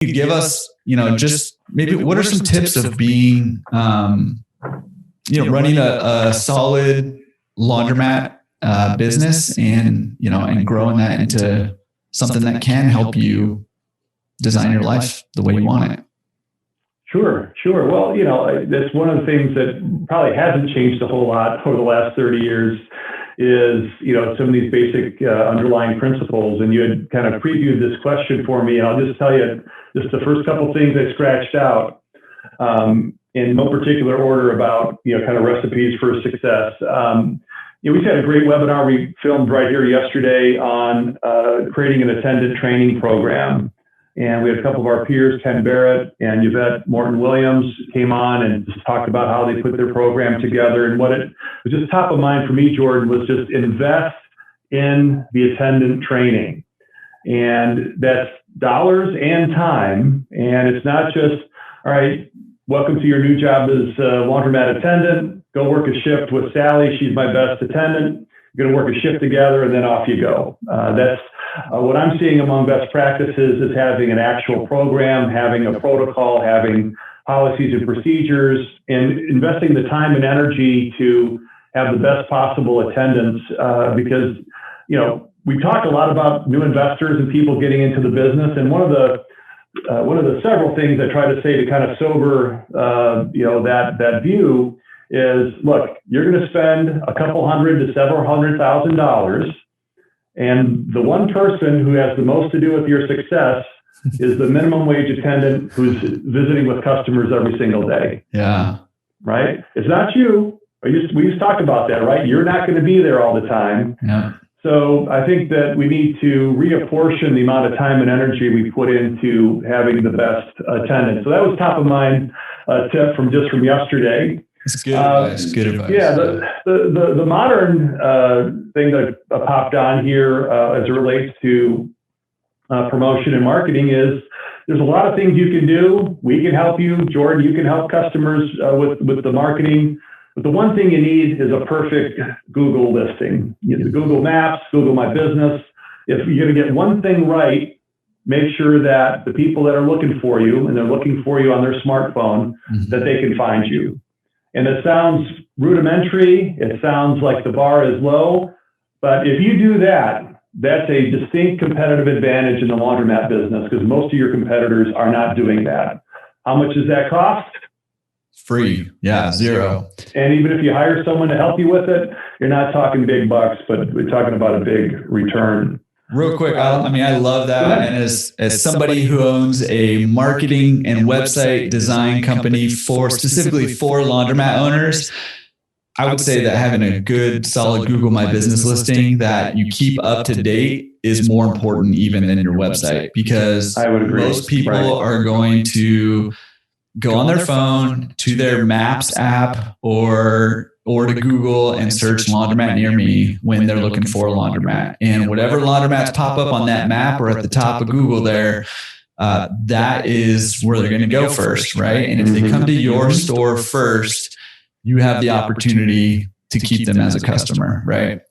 you give us, just maybe what are some tips of being, running a solid laundromat business and growing that into something that can help you design your life the way you want it. Sure. Well, that's one of the things that probably hasn't changed a whole lot over the last 30 years is, some of these basic underlying principles. And you had kind of previewed this question for me, and I'll just tell you just the first couple things I scratched out in no particular order about, kind of recipes for success. We had a great webinar we filmed right here yesterday on creating an attendant training program. And we had a couple of our peers, Ken Barrett and Yvette Morton-Williams, came on and just talked about how they put their program together. And what it was just top of mind for me, Jordan, was just invest in the attendant training. And that's dollars and time. And it's not just, all right, welcome to your new job as a laundromat attendant. Go work a shift with Sally. She's my best attendant. You're going to work a shift together, and then off you go. That's what I'm seeing among best practices is having an actual program, having a protocol, having policies and procedures, and investing the time and energy to have the best possible attendance. Because, we talk a lot about new investors and people getting into the business, and one of the several things I try to say to kind of sober, that view is, look, you're going to spend a couple hundred to several $100,000. And the one person who has the most to do with your success is the minimum wage attendant who's visiting with customers every single day. Yeah. Right? It's not you. We used to talk about that, right? You're not going to be there all the time. Yeah. So I think that we need to reapportion the amount of time and energy we put into having the best attendance. So that was top of mind tip from yesterday. It's good advice. Good advice. Yeah, the modern thing that popped on here as it relates to promotion and marketing is there's a lot of things you can do. We can help you, Jordan. You can help customers with the marketing. But the one thing you need is a perfect Google listing. The Google Maps, Google My Business. If you're going to get one thing right, make sure that the people that are looking for you, and they're looking for you on their smartphone, that they can find you. And it sounds rudimentary. It sounds like the bar is low. But if you do that, that's a distinct competitive advantage in the laundromat business because most of your competitors are not doing that. How much does that cost? Free. Yeah, zero. And even if you hire someone to help you with it, you're not talking big bucks, but we're talking about a big return. Real quick, I love that. And as somebody who owns a marketing and website design company specifically for laundromat owners, I would say that having a good, solid Google My Business listing that you keep up to date is more important even than your website, because I would agree. Most people are going to go on their phone to their Maps app or to Google and search laundromat near me when they're looking for a laundromat. And whatever laundromats pop up on that map or at the top of Google there, that is where they're going to go first, right? And if they come to your store first, you have the opportunity to keep them as a customer, right?